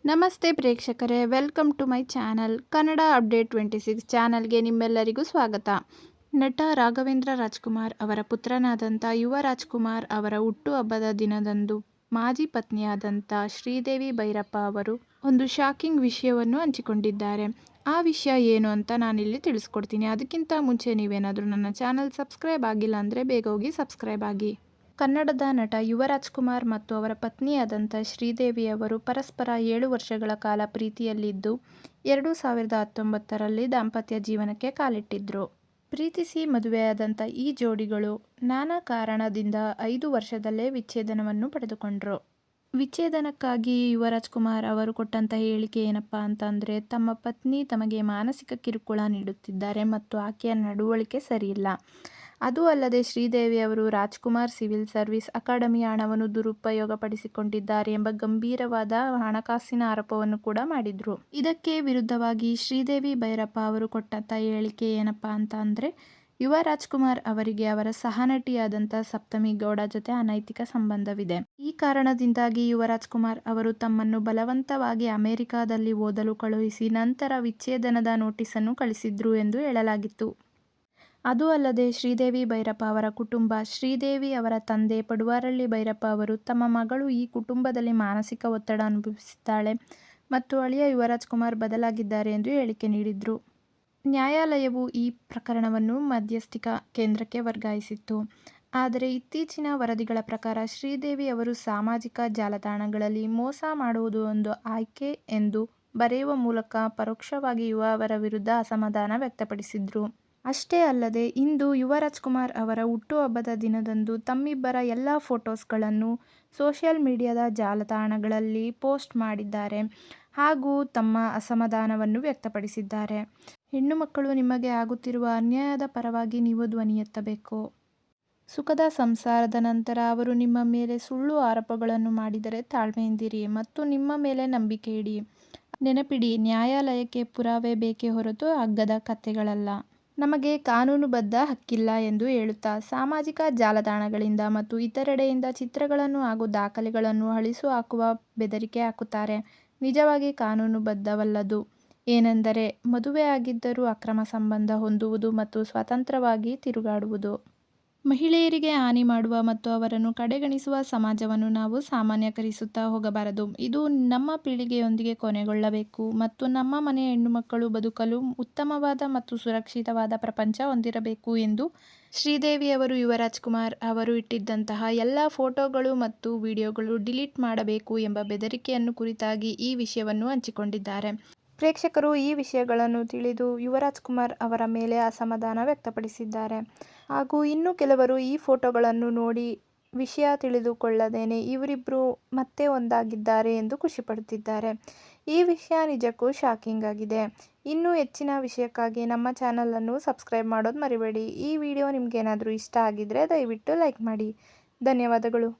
ನಮಸ್ತೆ ಪ್ರೇಕ್ಷಕರೇ, welcome to my channel Kannada update 26 ಚಾನಲ್ಗೆ ನಿಮ್ಮೆಲ್ಲರಿಗೂ ಸ್ವಾಗತ. ನಟ ರಾಘವೇಂದ್ರ ರಾಜ್ಕುಮಾರ್ ಅವರ ಪುತ್ರನಾದಂಥ ಯುವ ರಾಜ್ಕುಮಾರ್ ಅವರ ಹುಟ್ಟುಹಬ್ಬದ ದಿನದಂದು ಮಾಜಿ ಪತ್ನಿಯಾದಂಥ ಶ್ರೀದೇವಿ ಭೈರಪ್ಪ ಅವರು ಒಂದು ಶಾಕಿಂಗ್ ವಿಷಯವನ್ನು ಹಂಚಿಕೊಂಡಿದ್ದಾರೆ. ಆ ವಿಷಯ ಏನು ಅಂತ ನಾನಿಲ್ಲಿ ತಿಳಿಸ್ಕೊಡ್ತೀನಿ. ಅದಕ್ಕಿಂತ ಮುಂಚೆ ನೀವೇನಾದರೂ ನನ್ನ ಚಾನಲ್ ಸಬ್ಸ್ಕ್ರೈಬ್ ಆಗಿಲ್ಲ ಅಂದರೆ ಬೇಗ ಹೋಗಿ ಸಬ್ಸ್ಕ್ರೈಬ್ ಆಗಿ. ಕನ್ನಡದ ನಟ ಯುವ ರಾಜ್ಕುಮಾರ್ ಮತ್ತು ಅವರ ಪತ್ನಿಯಾದಂಥ ಶ್ರೀದೇವಿ ಅವರು ಪರಸ್ಪರ 7 ವರ್ಷಗಳ ಕಾಲ ಪ್ರೀತಿಯಲ್ಲಿದ್ದು 2019ರಲ್ಲಿ ದಾಂಪತ್ಯ ಜೀವನಕ್ಕೆ ಕಾಲಿಟ್ಟಿದ್ರು. ಪ್ರೀತಿಸಿ ಮದುವೆಯಾದಂಥ ಈ ಜೋಡಿಗಳು ನಾನಾ ಕಾರಣದಿಂದ 5 ವರ್ಷದಲ್ಲೇ ವಿಚ್ಛೇದನವನ್ನು ಪಡೆದುಕೊಂಡ್ರು. ವಿಚ್ಛೇದನಕ್ಕಾಗಿ ಯುವ ರಾಜ್ಕುಮಾರ್ ಅವರು ಕೊಟ್ಟಂಥ ಹೇಳಿಕೆ ಏನಪ್ಪ ಅಂತಂದರೆ, ತಮ್ಮ ಪತ್ನಿ ತಮಗೆ ಮಾನಸಿಕ ಕಿರುಕುಳ ನೀಡುತ್ತಿದ್ದಾರೆ ಮತ್ತು ಆಕೆಯ ನಡವಳಿಕೆ ಸರಿಯಿಲ್ಲ. ಅದೂ ಅಲ್ಲದೆ ಶ್ರೀದೇವಿ ಅವರು ರಾಜ್ಕುಮಾರ್ ಸಿವಿಲ್ ಸರ್ವಿಸ್ ಅಕಾಡೆಮಿಯ ಹಣವನ್ನು ದುರುಪಯೋಗಪಡಿಸಿಕೊಂಡಿದ್ದಾರೆ ಎಂಬ ಗಂಭೀರವಾದ ಹಣಕಾಸಿನ ಆರೋಪವನ್ನು ಕೂಡ ಮಾಡಿದ್ರು. ಇದಕ್ಕೆ ವಿರುದ್ಧವಾಗಿ ಶ್ರೀದೇವಿ ಭೈರಪ್ಪ ಅವರು ಕೊಟ್ಟಂಥ ಹೇಳಿಕೆ ಏನಪ್ಪ ಅಂತ ಅಂದರೆ, ಯುವ ರಾಜ್ಕುಮಾರ್ ಅವರಿಗೆ ಅವರ ಸಹನಟಿಯಾದಂಥ ಸಪ್ತಮಿ ಗೌಡ ಜೊತೆ ಅನೈತಿಕ ಸಂಬಂಧವಿದೆ. ಈ ಕಾರಣದಿಂದಾಗಿ ಯುವ ರಾಜ್ಕುಮಾರ್ ಅವರು ತಮ್ಮನ್ನು ಬಲವಂತವಾಗಿ ಅಮೆರಿಕಾದಲ್ಲಿ ಓದಲು ಕಳುಹಿಸಿ ನಂತರ ವಿಚ್ಛೇದನದ ನೋಟಿಸನ್ನು ಕಳಿಸಿದ್ರು ಎಂದು ಹೇಳಲಾಗಿತ್ತು. ಅದೂ ಅಲ್ಲದೆ ಶ್ರೀದೇವಿ ಭೈರಪ್ಪ ಅವರ ಕುಟುಂಬ, ಶ್ರೀದೇವಿ ಅವರ ತಂದೆ ಪಡುವಾರಳ್ಳಿ ಭೈರಪ್ಪ ಅವರು ತಮ್ಮ ಮಗಳು ಈ ಕುಟುಂಬದಲ್ಲಿ ಮಾನಸಿಕ ಒತ್ತಡ ಅನುಭವಿಸಿದ್ದಾಳೆ ಮತ್ತು ಅಳಿಯ ಯುವರಾಜ್ಕುಮಾರ್ ಬದಲಾಗಿದ್ದಾರೆ ಎಂದು ಹೇಳಿಕೆ ನೀಡಿದ್ರು. ನ್ಯಾಯಾಲಯವು ಈ ಪ್ರಕರಣವನ್ನು ಮಧ್ಯಸ್ಥಿಕಾ ಕೇಂದ್ರಕ್ಕೆ ವರ್ಗಾಯಿಸಿತ್ತು. ಆದರೆ ಇತ್ತೀಚಿನ ವರದಿಗಳ ಪ್ರಕಾರ ಶ್ರೀದೇವಿ ಅವರು ಸಾಮಾಜಿಕ ಜಾಲತಾಣಗಳಲ್ಲಿ ಮೋಸ ಮಾಡುವುದು ಒಂದು ಆಯ್ಕೆ ಎಂದು ಬರೆಯುವ ಮೂಲಕ ಪರೋಕ್ಷವಾಗಿ ಯುವ ಅವರ ವಿರುದ್ಧ ಅಸಮಾಧಾನ ವ್ಯಕ್ತಪಡಿಸಿದ್ರು. ಅಷ್ಟೇ ಅಲ್ಲದೆ ಇಂದು ಯುವ ರಾಜ್ಕುಮಾರ್ ಅವರ ಹುಟ್ಟುಹಬ್ಬದ ದಿನದಂದು ತಮ್ಮಿಬ್ಬರ ಎಲ್ಲ ಫೋಟೋಸ್ಗಳನ್ನು ಸೋಷಿಯಲ್ ಮೀಡಿಯಾದ ಜಾಲತಾಣಗಳಲ್ಲಿ ಪೋಸ್ಟ್ ಮಾಡಿದ್ದಾರೆ ಹಾಗೂ ತಮ್ಮ ಅಸಮಾಧಾನವನ್ನು ವ್ಯಕ್ತಪಡಿಸಿದ್ದಾರೆ. ಹೆಣ್ಣು ಮಕ್ಕಳು ನಿಮಗೆ ಆಗುತ್ತಿರುವ ಅನ್ಯಾಯದ ಪರವಾಗಿ ನೀವು ಧ್ವನಿ ಎತ್ತಬೇಕು. ಸುಖದ ಸಂಸಾರದ ನಂತರ ಅವರು ನಿಮ್ಮ ಮೇಲೆ ಸುಳ್ಳು ಆರೋಪಗಳನ್ನು ಮಾಡಿದರೆ ತಾಳ್ಮೆಯಿಂದಿರಿ ಮತ್ತು ನಿಮ್ಮ ಮೇಲೆ ನಂಬಿಕೆ ಇಡಿ. ನೆನಪಿಡಿ, ನ್ಯಾಯಾಲಯಕ್ಕೆ ಪುರಾವೆ ಬೇಕೇ ಹೊರತು ಹಗ್ಗದ ಕಥೆಗಳಲ್ಲ. ನಮಗೆ ಕಾನೂನುಬದ್ಧ ಹಕ್ಕಿಲ್ಲ ಎಂದು ಹೇಳುತ್ತಾ ಸಾಮಾಜಿಕ ಜಾಲತಾಣಗಳಿಂದ ಮತ್ತು ಇತರೆಡೆಯಿಂದ ಚಿತ್ರಗಳನ್ನು ಹಾಗೂ ದಾಖಲೆಗಳನ್ನು ಅಳಿಸಿ ಹಾಕುವ ಬೆದರಿಕೆ ಹಾಕುತ್ತಾರೆ. ನಿಜವಾಗಿ ಕಾನೂನುಬದ್ಧವಲ್ಲದು. ಏನೆಂದರೆ ಮದುವೆಯಾಗಿದ್ದರೂ ಅಕ್ರಮ ಸಂಬಂಧ ಹೊಂದುವುದು ಮತ್ತು ಸ್ವತಂತ್ರವಾಗಿ ತಿರುಗಾಡುವುದು. ಮಹಿಳೆಯರಿಗೆ ಹಾನಿ ಮಾಡುವ ಮತ್ತು ಅವರನ್ನು ಕಡೆಗಣಿಸುವ ಸಮಾಜವನ್ನು ನಾವು ಸಾಮಾನ್ಯೀಕರಿಸುತ್ತಾ ಹೋಗಬಾರದು. ಇದು ನಮ್ಮ ಪೀಳಿಗೆಯೊಂದಿಗೆ ಕೊನೆಗೊಳ್ಳಬೇಕು ಮತ್ತು ನಮ್ಮ ಮನೆಯ ಹೆಣ್ಣುಮಕ್ಕಳು ಬದುಕಲು ಉತ್ತಮವಾದ ಮತ್ತು ಸುರಕ್ಷಿತವಾದ ಪ್ರಪಂಚ ಹೊಂದಿರಬೇಕು ಎಂದು ಶ್ರೀದೇವಿ ಅವರು ಯುವ ರಾಜ್ಕುಮಾರ್ ಅವರು ಇಟ್ಟಿದ್ದಂತಹ ಎಲ್ಲ ಫೋಟೋಗಳು ಮತ್ತು ವಿಡಿಯೋಗಳು ಡಿಲೀಟ್ ಮಾಡಬೇಕು ಎಂಬ ಬೆದರಿಕೆಯನ್ನು ಕುರಿತಾಗಿ ಈ ವಿಷಯವನ್ನು ಹಂಚಿಕೊಂಡಿದ್ದಾರೆ. ಪ್ರೇಕ್ಷಕರು ಈ ವಿಷಯಗಳನ್ನು ತಿಳಿದು ಯುವ ರಾಜ್ಕುಮಾರ್ ಅವರ ಮೇಲೆ ಅಸಮಾಧಾನ ವ್ಯಕ್ತಪಡಿಸಿದ್ದಾರೆ ಹಾಗೂ ಇನ್ನು ಕೆಲವರು ಈ ಫೋಟೋಗಳನ್ನು ನೋಡಿ ವಿಷಯ ತಿಳಿದುಕೊಳ್ಳದೇನೆ ಇವರಿಬ್ಬರು ಮತ್ತೆ ಒಂದಾಗಿದ್ದಾರೆ ಎಂದು ಖುಷಿಪಡುತ್ತಿದ್ದಾರೆ. ಈ ವಿಷಯ ನಿಜಕ್ಕೂ ಶಾಕಿಂಗ್ ಆಗಿದೆ. ಇನ್ನೂ ಹೆಚ್ಚಿನ ವಿಷಯಕ್ಕಾಗಿ ನಮ್ಮ ಚಾನಲನ್ನು ಸಬ್ಸ್ಕ್ರೈಬ್ ಮಾಡೋದು ಮರಿಬೇಡಿ. ಈ ವಿಡಿಯೋ ನಿಮಗೇನಾದರೂ ಇಷ್ಟ ಆಗಿದ್ದರೆ ದಯವಿಟ್ಟು ಲೈಕ್ ಮಾಡಿ. ಧನ್ಯವಾದಗಳು.